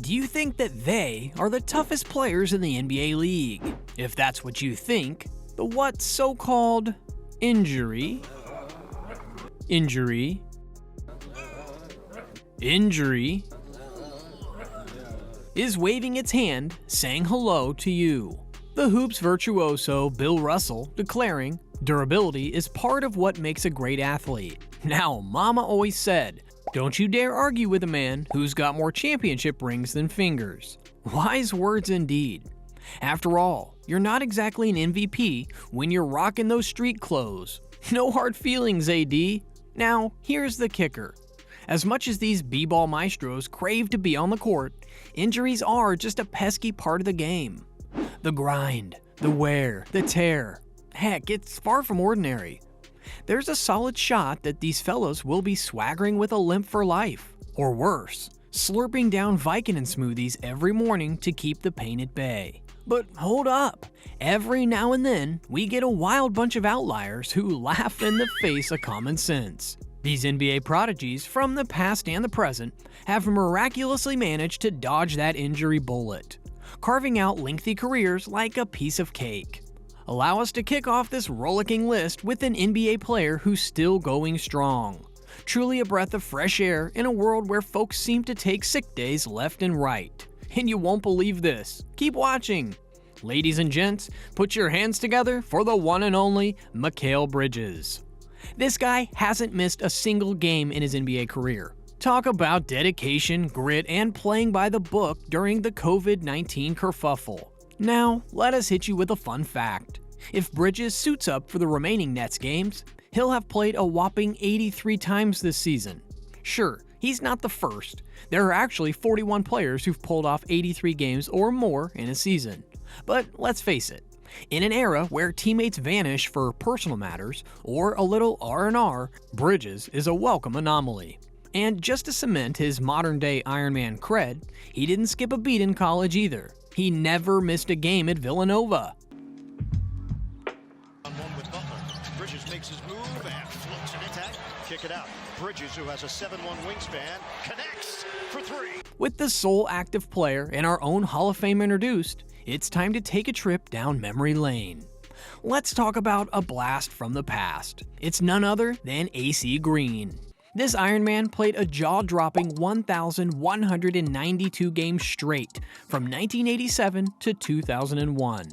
Do you think that they are the toughest players in the NBA league? If that's what you think, the what so-called injury is waving its hand, saying hello to you. The Hoops virtuoso Bill Russell declaring, durability is part of what makes a great athlete. Now, Mama always said, don't you dare argue with a man who's got more championship rings than fingers. Wise words indeed. After all, you're not exactly an MVP when you're rocking those street clothes. No hard feelings, AD. Now, here's the kicker. As much as these b-ball maestros crave to be on the court, injuries are just a pesky part of the game. The grind, the wear, the tear. Heck, it's far from ordinary. There's a solid shot that these fellows will be swaggering with a limp for life. Or worse, slurping down Vicodin smoothies every morning to keep the pain at bay. But hold up, every now and then we get a wild bunch of outliers who laugh in the face of common sense. These NBA prodigies from the past and the present have miraculously managed to dodge that injury bullet, carving out lengthy careers like a piece of cake. Allow us to kick off this rollicking list with an NBA player who's still going strong. Truly a breath of fresh air in a world where folks seem to take sick days left and right. And you won't believe this. Keep watching. Ladies and gents, put your hands together for the one and only Mikhail Bridges. This guy hasn't missed a single game in his NBA career. Talk about dedication, grit, and playing by the book during the COVID-19 kerfuffle. Now, let us hit you with a fun fact. If Bridges suits up for the remaining Nets games, he'll have played a whopping 83 times this season. Sure, he's not the first. There are actually 41 players who've pulled off 83 games or more in a season. But let's face it, in an era where teammates vanish for personal matters or a little R&R, Bridges is a welcome anomaly. And just to cement his modern-day Iron Man cred, he didn't skip a beat in college either. He never missed a game at Villanova. Bridges makes his move and floats an attack. Kick it out. Bridges, who has a 7'1" wingspan, connects for three. With the sole active player in our own Hall of Fame introduced, it's time to take a trip down memory lane. Let's talk about a blast from the past. It's none other than AC Green. This Iron Man played a jaw-dropping 1,192 games straight from 1987 to 2001.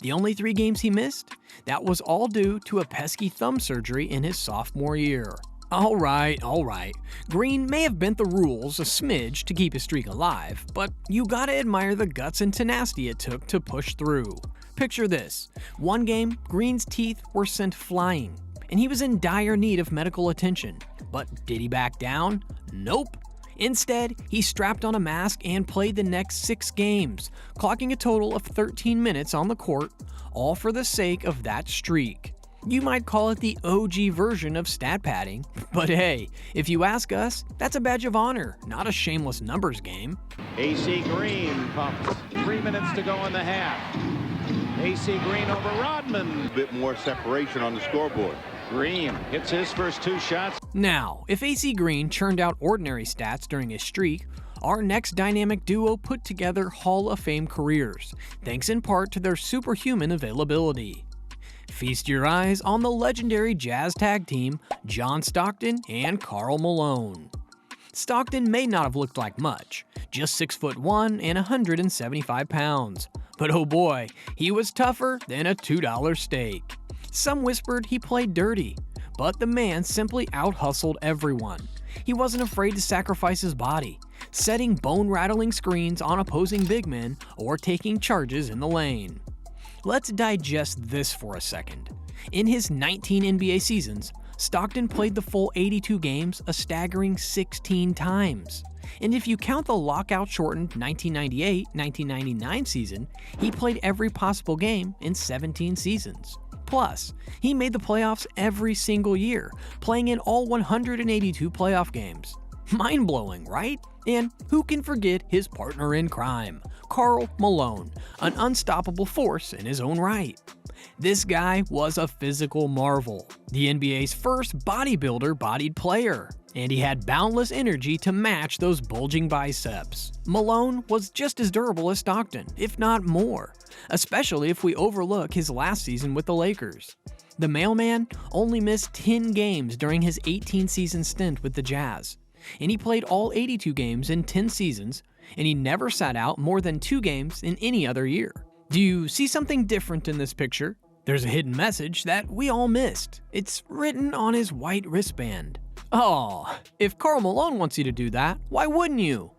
The only 3 games he missed? That was all due to a pesky thumb surgery in his sophomore year. Alright. Green may have bent the rules a smidge to keep his streak alive, but you gotta admire the guts and tenacity it took to push through. Picture this. One game, Green's teeth were sent flying, and he was in dire need of medical attention. But did he back down? Nope. Instead, he strapped on a mask and played the next 6 games, clocking a total of 13 minutes on the court, all for the sake of that streak. You might call it the OG version of stat padding, but hey, if you ask us, that's a badge of honor, not a shameless numbers game. AC Green pumps. 3 minutes to go in the half. AC Green over Rodman. A bit more separation on the scoreboard. Green hits his first 2 shots. Now, if AC Green churned out ordinary stats during his streak, our next dynamic duo put together Hall of Fame careers, thanks in part to their superhuman availability. Feast your eyes on the legendary Jazz tag team, John Stockton and Karl Malone. Stockton may not have looked like much, just 6'1" and 175 pounds. But oh boy, he was tougher than a $2 steak. Some whispered he played dirty, but the man simply out-hustled everyone. He wasn't afraid to sacrifice his body, setting bone-rattling screens on opposing big men or taking charges in the lane. Let's digest this for a second. In his 19 NBA seasons, Stockton played the full 82 games a staggering 16 times. And if you count the lockout-shortened 1998-1999 season, he played every possible game in 17 seasons. Plus, he made the playoffs every single year, playing in all 182 playoff games. Mind-blowing, right? And who can forget his partner in crime, Karl Malone, an unstoppable force in his own right. This guy was a physical marvel, the NBA's first bodybuilder-bodied player, and he had boundless energy to match those bulging biceps. Malone was just as durable as Stockton, if not more, especially if we overlook his last season with the Lakers. The mailman only missed 10 games during his 18-season stint with the Jazz, and he played all 82 games in 10 seasons, and he never sat out more than 2 games in any other year. Do you see something different in this picture? There's a hidden message that we all missed. It's written on his white wristband. Oh, if Karl Malone wants you to do that, why wouldn't you?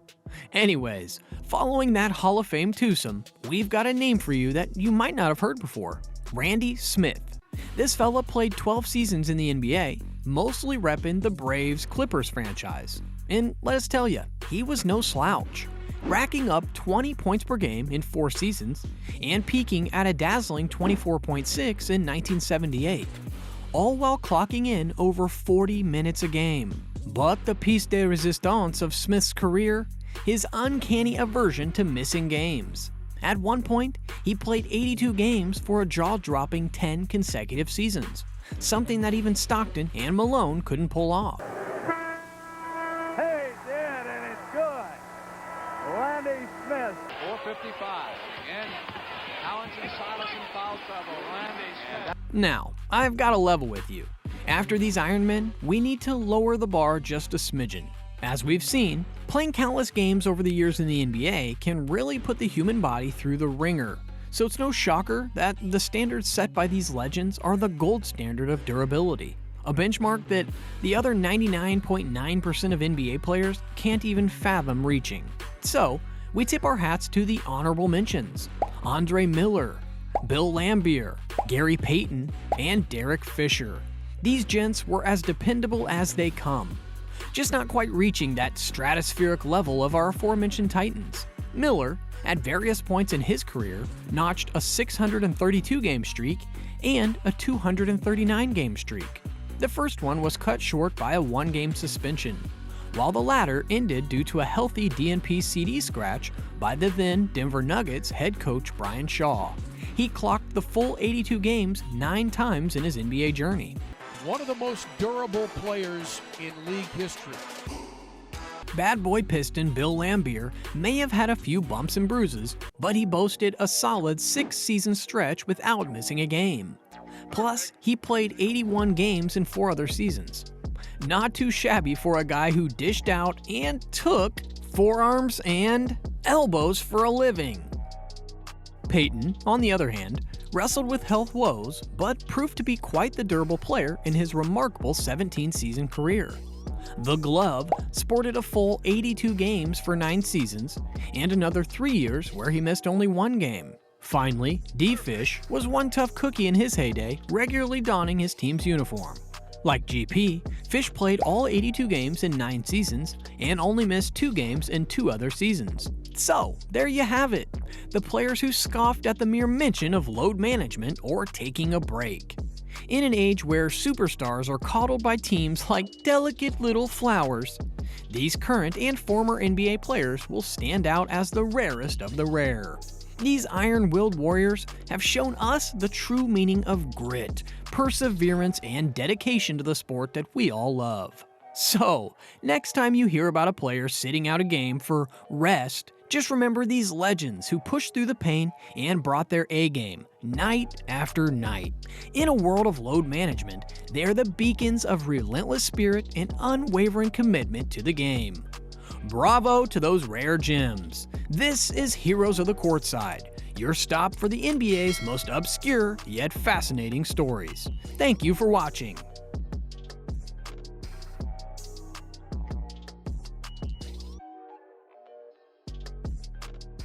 Anyways, following that Hall of Fame twosome, we've got a name for you that you might not have heard before: Randy Smith. This fella played 12 seasons in the NBA, mostly repping the Braves-Clippers franchise. And let us tell you, he was no slouch, racking up 20 points per game in 4 seasons and peaking at a dazzling 24.6 in 1978, all while clocking in over 40 minutes a game. But the piece de resistance of Smith's career, his uncanny aversion to missing games. At one point, he played 82 games for a jaw-dropping 10 consecutive seasons, something that even Stockton and Malone couldn't pull off. Hey, dead, and it's good. Randy Smith. 4:55. Again, Collins and Silas in foul trouble. Randy Smith. Now, I've got to level with you. After these Ironmen, we need to lower the bar just a smidgen. As we've seen, playing countless games over the years in the NBA can really put the human body through the ringer. So it's no shocker that the standards set by these legends are the gold standard of durability, a benchmark that the other 99.9% of NBA players can't even fathom reaching. So, we tip our hats to the honorable mentions: Andre Miller, Bill Lambert, Gary Payton, and Derek Fisher. These gents were as dependable as they come, just not quite reaching that stratospheric level of our aforementioned titans. Miller, at various points in his career, notched a 632-game streak and a 239-game streak. The first one was cut short by a 1-game suspension, while the latter ended due to a healthy DNP CD scratch by the then Denver Nuggets head coach Brian Shaw. He clocked the full 82 games 9 times in his NBA journey. One of the most durable players in league history. Bad boy Piston Bill Lambert may have had a few bumps and bruises, but he boasted a solid 6-season stretch without missing a game. Plus, he played 81 games in 4 other seasons. Not too shabby for a guy who dished out and took forearms and elbows for a living. Payton, on the other hand, wrestled with health woes, but proved to be quite the durable player in his remarkable 17-season career. The Glove sported a full 82 games for 9 seasons, and another 3 years where he missed only 1 game. Finally, D-Fish was one tough cookie in his heyday, regularly donning his team's uniform. Like GP, Fish played all 82 games in 9 seasons and only missed 2 games in 2 other seasons. So, there you have it, the players who scoffed at the mere mention of load management or taking a break. In an age where superstars are coddled by teams like delicate little flowers, these current and former NBA players will stand out as the rarest of the rare. These iron-willed warriors have shown us the true meaning of grit, perseverance, and dedication to the sport that we all love. So, next time you hear about a player sitting out a game for rest, just remember these legends who pushed through the pain and brought their A-game, night after night. In a world of load management, they are the beacons of relentless spirit and unwavering commitment to the game. Bravo to those rare gems. This is Heroes of the Courtside, your stop for the NBA's most obscure yet fascinating stories. Thank you for watching.